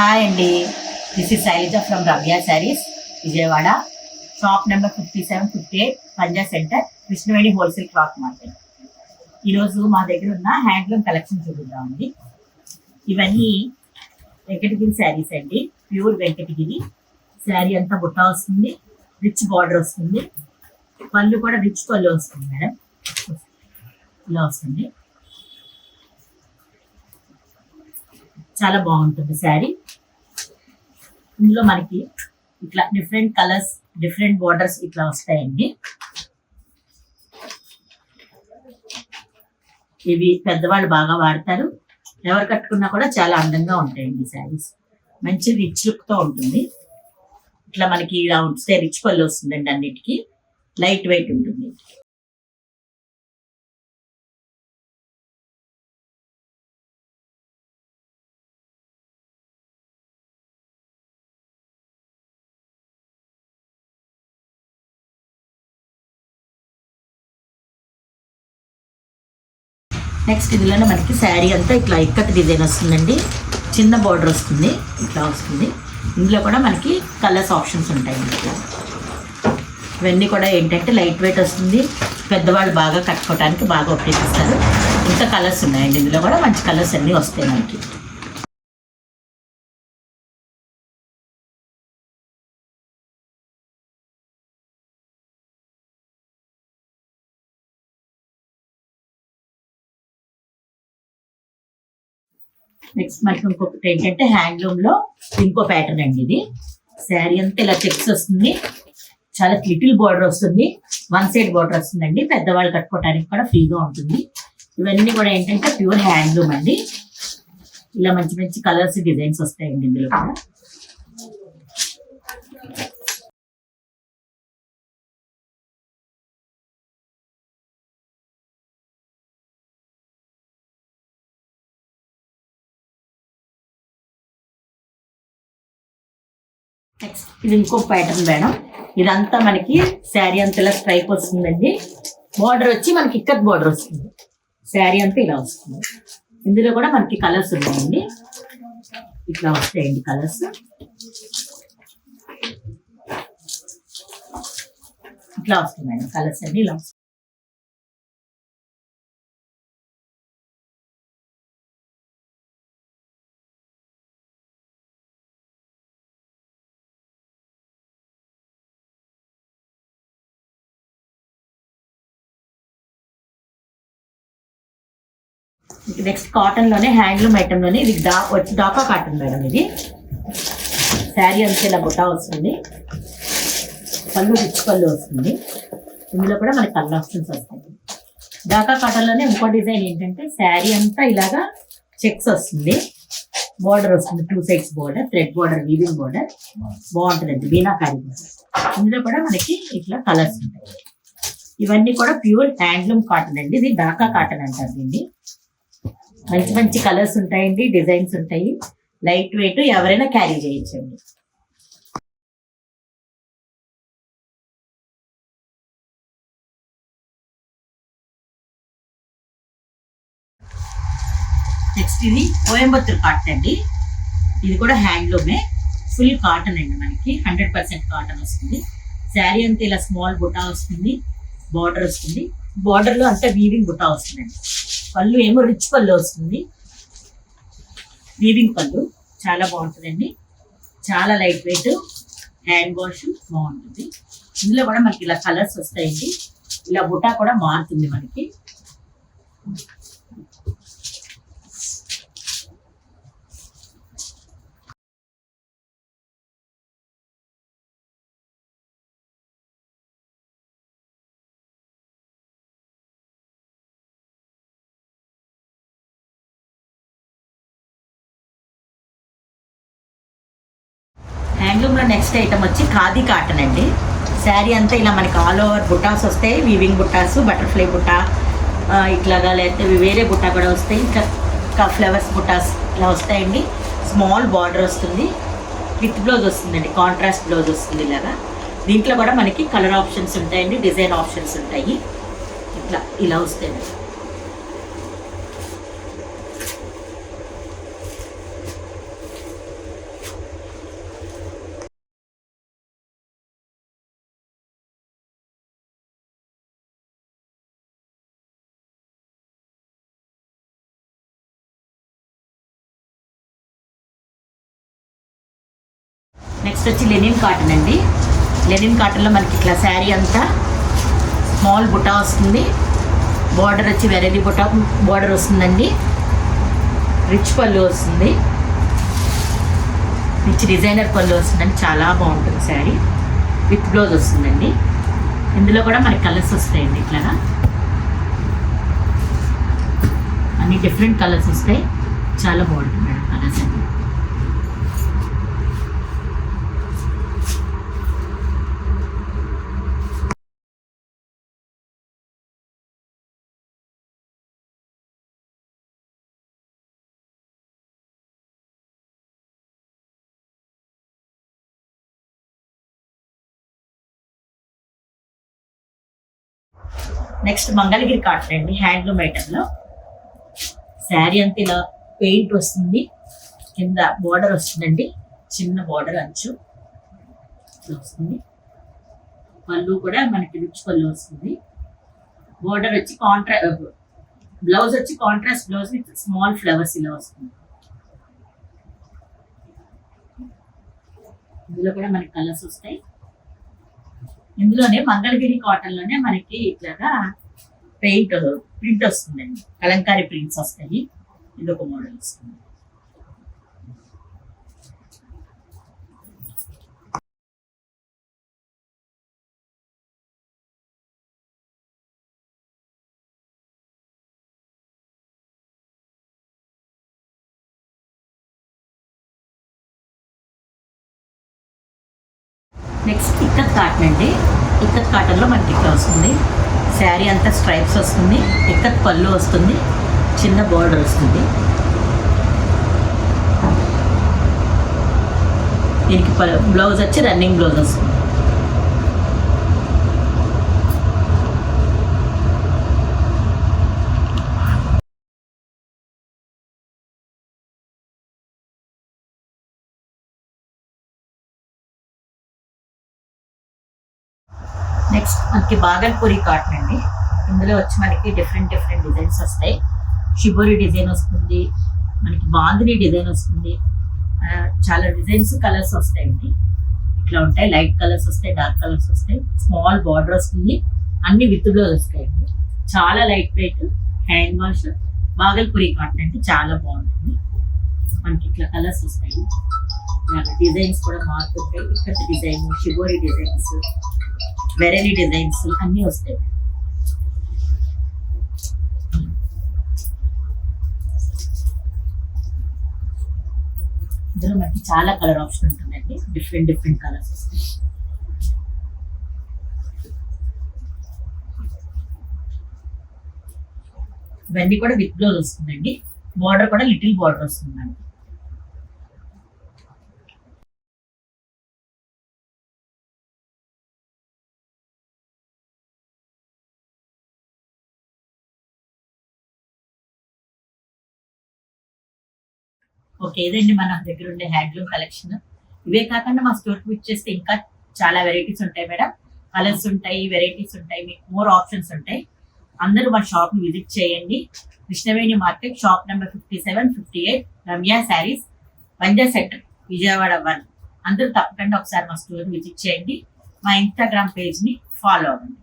Hi అండి, this is Shailaja from Ramya sarees Vijayawada. Shop number 5758 Panja centre, Krishnaveni wholesale cloth market. ఈరోజు మా దగ్గర ఉన్న హ్యాండ్లూమ్ కలెక్షన్ చూపిద్దామండి. ఇవన్నీ వెంకటగిరి శారీస్ అండి, ప్యూర్ వెంకటగిరి శారీ అంతా బుట్ట వస్తుంది, రిచ్ బార్డర్ వస్తుంది, పళ్ళు కూడా రిచ్ పళ్ళు వస్తుంది మేడం. ఇలా వస్తుంది, చాలా బాగుంటుంది శారీ. ఇందులో మనకి ఇట్లా డిఫరెంట్ కలర్స్, డిఫరెంట్ బోర్డర్స్ ఇట్లా వస్తాయండి. ఇవి పెద్దవాళ్ళు బాగా వాడతారు, ఎవరు కట్టుకున్నా కూడా చాలా అందంగా ఉంటాయండి శారీస్. మంచి రిచ్ లుక్ తో ఉంటుంది. ఇట్లా మనకి ఇలా వస్తే రిచ్ పళ్ళు వస్తుందండి, అన్నిటికీ లైట్ వెయిట్ ఉంటుంది. నెక్స్ట్ ఇందులోనే మనకి శారీ అంతా ఇట్లా ఇక్కత్ డిజైన్ వస్తుందండి, చిన్న బార్డర్ వస్తుంది, ఇట్లా వస్తుంది. ఇందులో కూడా మనకి కలర్స్ ఆప్షన్స్ ఉంటాయండి. ఇట్లా ఇవన్నీ కూడా ఏంటంటే లైట్ వెయిట్ వస్తుంది, పెద్దవాళ్ళు బాగా కట్టుకోవడానికి బాగా ఉపయోగిస్తారు. ఇంకా కలర్స్ ఉన్నాయండి, ఇందులో కూడా మంచి కలర్స్ అన్నీ వస్తాయి మనకి. నెక్స్ట్ మనకి ఇంకొకటి ఏంటంటే హ్యాండ్లూమ్ లో ఇంకో ప్యాటర్న్ అండి. ఇది శారీ అంతా ఇలా చెక్స్ వస్తుంది, చాలా లిటిల్ బార్డర్ వస్తుంది, వన్ సైడ్ బార్డర్ వస్తుందండి. పెద్దవాళ్ళు కట్టుకోవడానికి కూడా ఫ్రీగా ఉంటుంది. ఇవన్నీ కూడా ఏంటంటే ప్యూర్ హ్యాండ్లూమ్ అండి. ఇలా మంచి మంచి కలర్స్, డిజైన్స్ వస్తాయండి ఇందులో కూడా. నెక్స్ట్ ఇది ఇంకో ప్యాటర్న్ మేడం. ఇదంతా మనకి శారీ అంతా ఇలా స్ట్రైప్ వస్తుందండి. బార్డర్ వచ్చి మనకి ఇక్కత్ బార్డర్ వస్తుంది, శారీ అంతా ఇలా వస్తుంది. ఇందులో కూడా మనకి కలర్స్ ఉన్నాయండి, ఇట్లా వస్తాయండి కలర్స్. ఇట్లా వస్తుంది మేడం కలర్స్ అన్ని ఇలా వస్తాయి. నెక్స్ట్ కాటన్ లోనే హ్యాండ్లూమ్ ఐటమ్ లోనే ఇది వచ్చి డాకా కాటన్ మేడం. ఇది శారీ అంతా ఇలా బుట్ట వస్తుంది, పళ్ళు రిచ్ పళ్ళు వస్తుంది. ఇందులో కూడా మనకి కలర్ ఆప్షన్స్ వస్తాయి. డాకా కాటన్ లోనే ఇంకో డిజైన్ ఏంటంటే శారీ అంతా ఇలాగా చెక్స్ వస్తుంది, బార్డర్ వస్తుంది, 2 sides border, thread border, weaving border బాగుంటుందండి, మీనాకారి బార్డర్. ఇందులో కూడా మనకి ఇట్లా కలర్స్ ఉంటాయి. ఇవన్నీ కూడా ప్యూర్ హ్యాండ్లూమ్ కాటన్ అండి. ఇది డాకా కాటన్ అంటారు దీన్ని. మంచి మంచి కలర్స్ ఉంటాయండి, డిజైన్స్ ఉంటాయి, లైట్ వెయిట్, ఎవరైనా క్యారీ చేయొచ్చండి. నెక్స్ట్ ఇది కోయంబత్తూర్ కాటన్ అండి. ఇది కూడా హ్యాండ్లూమే, ఫుల్ కాటన్ అండి, మనకి 100% కాటన్ వస్తుంది. శారీ అంతా ఇలా స్మాల్ బుటా వస్తుంది, బార్డర్ వస్తుంది, బార్డర్ లో అంతా వీవింగ్ బుటా వస్తుందండి. పళ్ళు ఏమో రిచ్ పళ్ళు వస్తుంది, వీవింగ్ పళ్ళు, చాలా బాగుంటుందండి. చాలా లైట్ వెయిట్, హ్యాండ్ వాష్ బాగుంటుంది. ఇందులో కూడా మనకి ఇలా కలర్స్ వస్తాయండి. ఇలా బుటా కూడా మారుతుంది మనకి. హ్యాండ్లూమ్ లో నెక్స్ట్ ఐటమ్ వచ్చి ఖాదీ కాటన్ అండి. శారీ అంతా ఇలా మనకి ఆల్ ఓవర్ బుటాస్ వస్తాయి, వీవింగ్ బుటాస్, బటర్ఫ్లై బుటా ఇట్లాగా, లేకపోతే వేరే బుటా కూడా వస్తాయి. ఇంకా ఫ్లవర్స్ బుటాస్ ఇలా వస్తాయండి. స్మాల్ బార్డర్ వస్తుంది, విత్ బ్లౌజ్ వస్తుందండి, కాంట్రాస్ట్ బ్లౌజ్ వస్తుంది ఇలాగా. దీంట్లో కూడా మనకి కలర్ ఆప్షన్స్ ఉంటాయండి, డిజైన్ ఆప్షన్స్ ఉంటాయి. ఇట్లా ఇలా వస్తాయి. నెక్స్ట్ వచ్చి లెనిన్ కాటన్ అండి. లెనిన్ కాటన్లో మనకి ఇట్లా శారీ అంతా స్మాల్ బుటా వస్తుంది. బార్డర్ వచ్చి వెరైటీ బుటా బార్డర్ వస్తుందండి. రిచ్ పళ్ళు వస్తుంది. రిచ్ డిజైనర్ పళ్ళు వస్తుందండి. చాలా బాగుంటుంది శారీ. విత్ బ్లౌజ్ వస్తుందండి. ఇందులో కూడా మనకి కలర్స్ వస్తాయండి. ఇట్లాగా అన్ని డిఫరెంట్ కలర్స్ వస్తాయి. చాలా బాగుంటుంది మేడం కలర్స్ అన్ని. నెక్స్ట్ మంగళగిరి కాటన్ అండి. హ్యాండ్లూమ్ ఐటెంలో శారీ అంతా ఇలా పెయింట్ వస్తుంది. కింద బార్డర్ వస్తుందండి. చిన్న బార్డర్ అంచు వస్తుంది. పళ్ళు కూడా మనకి రిచ్ పళ్ళు వస్తుంది. బార్డర్ వచ్చి బ్లౌజ్ వచ్చి contrast blouse with small flowers ఇలా వస్తుంది. ఇందులో కూడా మనకి కలర్స్ వస్తాయి. ఇందులోనే మంగళగిరి కాటన్ లోనే మనకి ఇట్లాగా పెయింట్ ప్రింట్ వస్తుందండి. కలంకారీ ప్రింట్స్ వస్తాయి. ఇది ఒక మోడల్ వస్తుంది. నెక్స్ట్ ఇక్కత్ కాటన్ అండి. ఇక్కత్ కాటన్లో మనకి ఇట్లా వస్తుంది. శారీ అంతా స్ట్రైప్స్ వస్తుంది. ఇక్కత్ పళ్ళు వస్తుంది. చిన్న బార్డర్ వస్తుంది. దీనికి బ్లౌజ్ వచ్చి రన్నింగ్ బ్లౌజ్ వస్తుంది. నెక్స్ట్ మనకి బాగల్పూరి కాటన్ అండి. ఇందులో వచ్చి మనకి డిఫరెంట్ డిజైన్స్ వస్తాయి. షిబోరి డిజైన్ వస్తుంది. మనకి బాందిని డిజైన్ వస్తుంది. చాలా డిజైన్స్ కలర్స్ వస్తాయండి. ఇట్లా ఉంటాయి. లైట్ కలర్స్ వస్తాయి, డార్క్ కలర్స్ వస్తాయి. స్మాల్ బార్డర్ వస్తుంది. అన్ని విత్ బ్లౌజ్ వస్తాయండి. చాలా light weight hand wash. Bhagalpuri cotton అంటే చాలా బాగుంటుంది. మనకి ఇట్లా కలర్స్ వస్తాయి. డిజైన్స్ కూడా మారుతుంటాయి. ఇక్కడ design, shibori designs, variety designs అన్నీ వస్తాయి. ఇందులో మనకి చాలా కలర్ ఆప్షన్ ఉంటుందండి. డిఫరెంట్ కలర్స్ వస్తాయి. ఇవన్నీ కూడా విత్ బ్లౌజ్ వస్తుందండి. బార్డర్ కూడా లిటిల్ బార్డర్ వస్తుందండి. ఓకే, ఇదండి మన దగ్గర ఉండే హ్యాండ్లూమ్ కలెక్షన్. ఇవే కాకుండా మా స్టోర్కి విజిట్ చేస్తే ఇంకా చాలా వెరైటీస్ ఉంటాయి మేడం. కలర్స్ ఉంటాయి, వెరైటీస్ ఉంటాయి, మీకు మోర్ ఆప్షన్స్ ఉంటాయి. అందరూ మా షాప్ని విజిట్ చేయండి. Krishnaveni market, shop number 57, 58, Ramya Sarees, Panja sector, Vijayawada 1. అందరూ తప్పకుండా ఒకసారి మా స్టోర్ని విజిట్ చేయండి. మా ఇన్స్టాగ్రామ్ పేజ్ని ఫాలో అవ్వండి.